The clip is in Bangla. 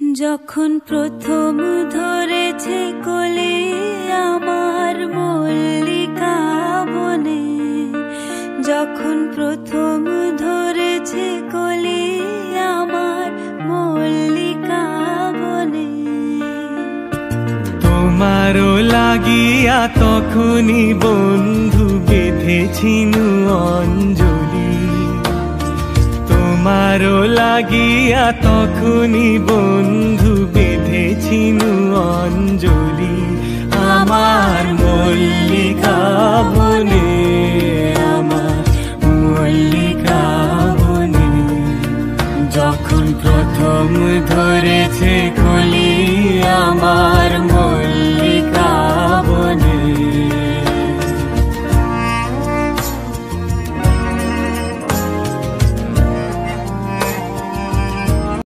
যখন প্রথম ধরেছে কোলে আমার মল্লিকা বনে, যখন প্রথম ধরেছে কোলে আমার মল্লিকা বনে। তোমারও লাগিয়া তখনই বন্ধু বেঁধেছিনু অঞ্জলি, তোমারও লাগিয়া তখনই বন্ধু বেঁধেছিনু অঞ্জলি। আমার মল্লিকা বনে, আমার মল্লিকা বনে, যখন প্রথম ধরেছে কলি আমার